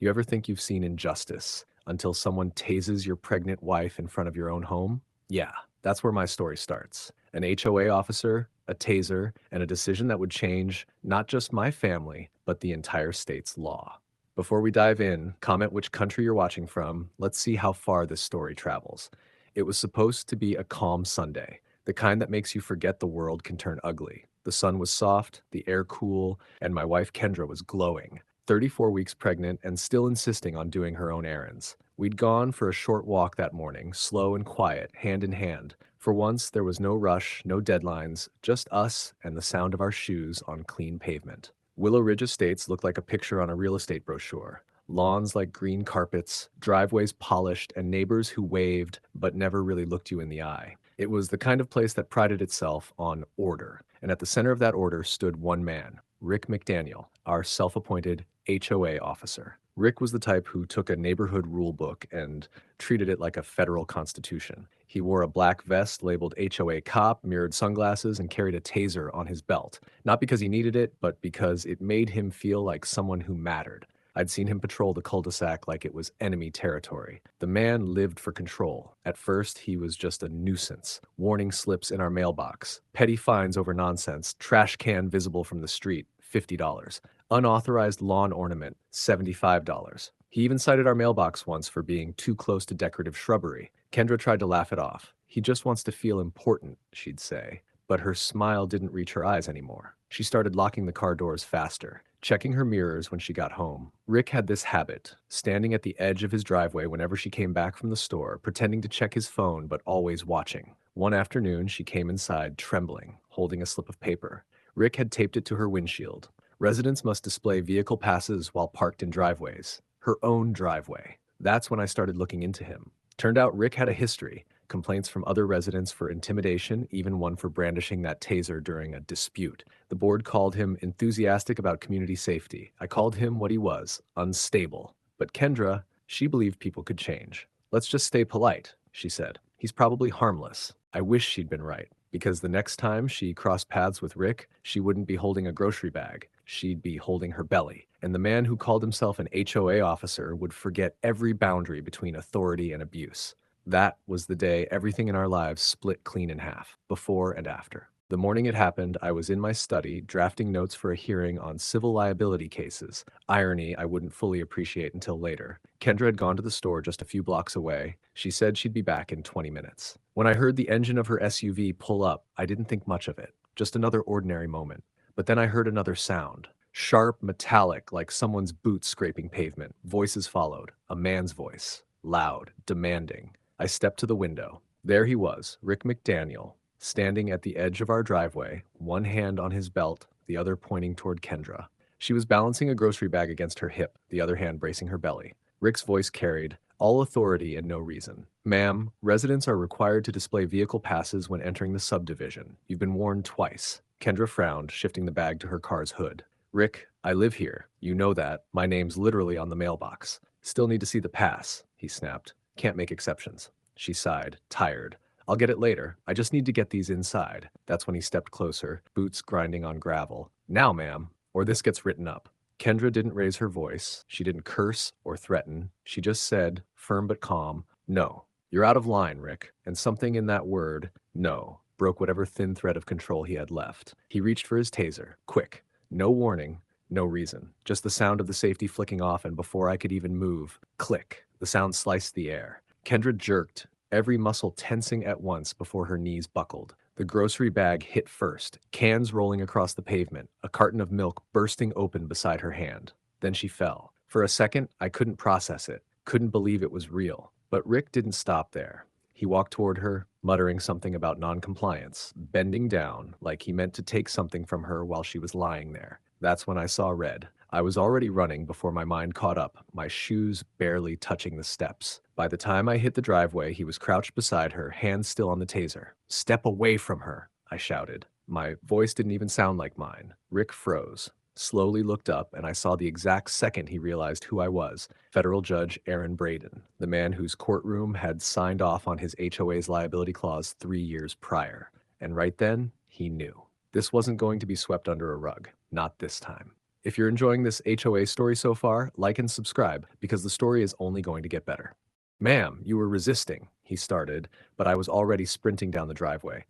You ever think you've seen injustice until someone tases your pregnant wife in front of your own home? Yeah, that's where my story starts. An HOA officer, a taser, and a decision that would change not just my family, but the entire state's law. Before we dive in, comment which country you're watching from. Let's see how far this story travels. It was supposed to be a calm Sunday, the kind that makes you forget the world can turn ugly. The sun was soft, the air cool, and my wife Kendra was glowing. 34 weeks pregnant and still insisting on doing her own errands. We'd gone for a short walk that morning, slow and quiet, hand in hand. For once, there was no rush, no deadlines, just us and the sound of our shoes on clean pavement. Willow Ridge Estates looked like a picture on a real estate brochure. Lawns like green carpets, driveways polished, and neighbors who waved but never really looked you in the eye. It was the kind of place that prided itself on order, and at the center of that order stood one man, Rick McDaniel, our self-appointed HOA officer. Rick was the type who took a neighborhood rule book and treated it like a federal constitution. He wore a black vest labeled HOA cop, mirrored sunglasses, and carried a taser on his belt. Not because he needed it, but because it made him feel like someone who mattered. I'd seen him patrol the cul-de-sac like it was enemy territory. The man lived for control. At first, he was just a nuisance. Warning slips in our mailbox, petty fines over nonsense, trash can visible from the street, $50. Unauthorized lawn ornament, $75. He even cited our mailbox once for being too close to decorative shrubbery. Kendra tried to laugh it off. He just wants to feel important, she'd say. But her smile didn't reach her eyes anymore. She started locking the car doors faster, checking her mirrors when she got home. Rick had this habit, standing at the edge of his driveway whenever she came back from the store, pretending to check his phone but always watching. One afternoon, she came inside trembling, holding a slip of paper. Rick had taped it to her windshield. Residents must display vehicle passes while parked in driveways. Her own driveway. That's when I started looking into him. Turned out Rick had a history. Complaints from other residents for intimidation, even one for brandishing that taser during a dispute. The board called him enthusiastic about community safety. I called him what he was, unstable. But Kendra, she believed people could change. Let's just stay polite, she said. He's probably harmless. I wish she'd been right, because the next time she crossed paths with Rick, she wouldn't be holding a grocery bag. She'd be holding her belly. And the man who called himself an HOA officer would forget every boundary between authority and abuse. That was the day everything in our lives split clean in half, before and after. The morning it happened, I was in my study, drafting notes for a hearing on civil liability cases. Irony I wouldn't fully appreciate until later. Kendra had gone to the store just a few blocks away. She said she'd be back in 20 minutes. When I heard the engine of her SUV pull up, I didn't think much of it. Just another ordinary moment. But then I heard another sound. Sharp, metallic, like someone's boots scraping pavement. Voices followed. A man's voice. Loud, demanding. I stepped to the window. There he was, Rick McDaniel, standing at the edge of our driveway, one hand on his belt, the other pointing toward Kendra. She was balancing a grocery bag against her hip, the other hand bracing her belly. Rick's voice carried, all authority and no reason. Ma'am, residents are required to display vehicle passes when entering the subdivision. You've been warned twice. Kendra frowned, shifting the bag to her car's hood. Rick, I live here. You know that. My name's literally on the mailbox. Still need to see the pass, he snapped. Can't make exceptions. She sighed, tired. I'll get it later. I just need to get these inside. That's when he stepped closer, boots grinding on gravel. Now, ma'am, or this gets written up. Kendra didn't raise her voice. She didn't curse or threaten. She just said, firm but calm, no. You're out of line, Rick. And something in that word, no, broke whatever thin thread of control he had left. He reached for his taser, quick. No warning, no reason. Just the sound of the safety flicking off, and before I could even move, click. The sound sliced the air. Kendra jerked, every muscle tensing at once before her knees buckled. The grocery bag hit first, cans rolling across the pavement, a carton of milk bursting open beside her hand. Then she fell. For a second, I couldn't process it, couldn't believe it was real. But Rick didn't stop there. He walked toward her, muttering something about noncompliance, bending down like he meant to take something from her while she was lying there. That's when I saw red. I was already running before my mind caught up, my shoes barely touching the steps. By the time I hit the driveway, he was crouched beside her, hands still on the taser. Step away from her, I shouted. My voice didn't even sound like mine. Rick froze, slowly looked up, and I saw the exact second he realized who I was, Federal Judge Aaron Braden, the man whose courtroom had signed off on his HOA's liability clause 3 years prior. And right then, he knew. This wasn't going to be swept under a rug. Not this time. If you're enjoying this HOA story so far, like and subscribe because the story is only going to get better. Ma'am, you were resisting, he started, but I was already sprinting down the driveway.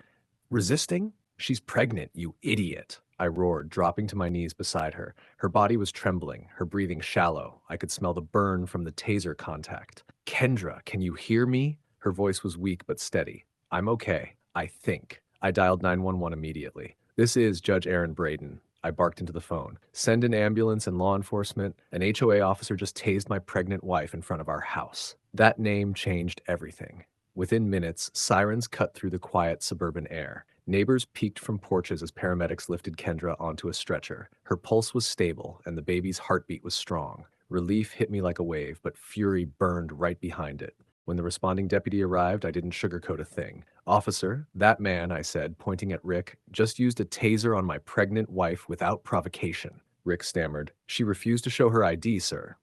Resisting? She's pregnant, you idiot. I roared, dropping to my knees beside her. Her body was trembling, her breathing shallow. I could smell the burn from the taser contact. Kendra, can you hear me? Her voice was weak but steady. I'm okay, I think. I dialed 911 immediately. This is Judge Aaron Braden. I barked into the phone. Send an ambulance and law enforcement. An HOA officer just tased my pregnant wife in front of our house. That name changed everything. Within minutes, sirens cut through the quiet suburban air. Neighbors peeked from porches as paramedics lifted Kendra onto a stretcher. Her pulse was stable, and the baby's heartbeat was strong. Relief hit me like a wave, but fury burned right behind it. When the responding deputy arrived, I didn't sugarcoat a thing. Officer, that man, I said, pointing at Rick, just used a taser on my pregnant wife without provocation. Rick stammered. She refused to show her ID, sir.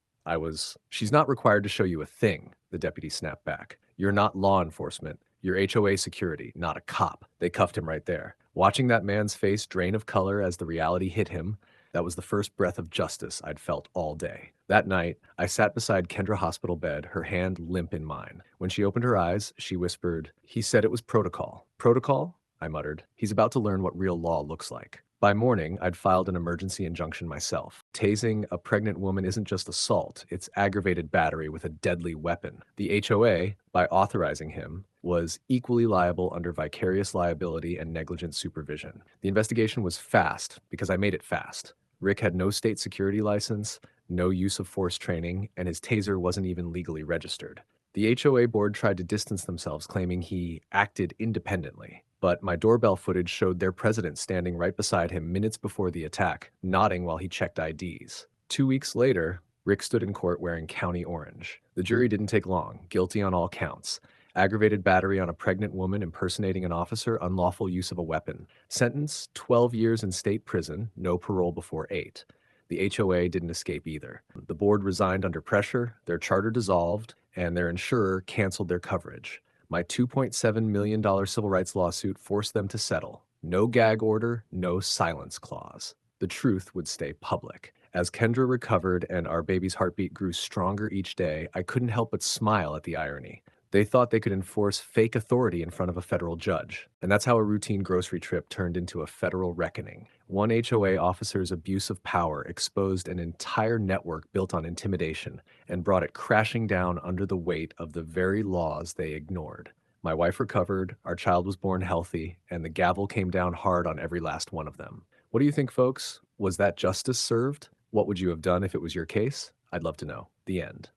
She's not required to show you a thing, the deputy snapped back. You're not law enforcement. You're HOA security, not a cop. They cuffed him right there. Watching that man's face drain of color as the reality hit him, that was the first breath of justice I'd felt all day. That night, I sat beside Kendra hospital bed, her hand limp in mine. When she opened her eyes, she whispered, "He said it was protocol." Protocol? I muttered. He's about to learn what real law looks like. By morning, I'd filed an emergency injunction myself. Tasing a pregnant woman isn't just assault, it's aggravated battery with a deadly weapon. The HOA, by authorizing him, was equally liable under vicarious liability and negligent supervision. The investigation was fast because I made it fast. Rick had no state security license, no use of force training, and his taser wasn't even legally registered. The HOA board tried to distance themselves, claiming he acted independently. But my doorbell footage showed their president standing right beside him minutes before the attack, nodding while he checked IDs. 2 weeks later, Rick stood in court wearing county orange. The jury didn't take long, guilty on all counts. Aggravated battery on a pregnant woman impersonating an officer, unlawful use of a weapon. Sentence, 12 years in state prison, no parole before 8. The HOA didn't escape either. The board resigned under pressure, their charter dissolved, and their insurer canceled their coverage. My $2.7 million civil rights lawsuit forced them to settle. No gag order, no silence clause. The truth would stay public. As Kendra recovered and our baby's heartbeat grew stronger each day, I couldn't help but smile at the irony. They thought they could enforce fake authority in front of a federal judge. And that's how a routine grocery trip turned into a federal reckoning. One HOA officer's abuse of power exposed an entire network built on intimidation and brought it crashing down under the weight of the very laws they ignored. My wife recovered, our child was born healthy, and the gavel came down hard on every last one of them. What do you think, folks? Was that justice served? What would you have done if it was your case? I'd love to know. The end.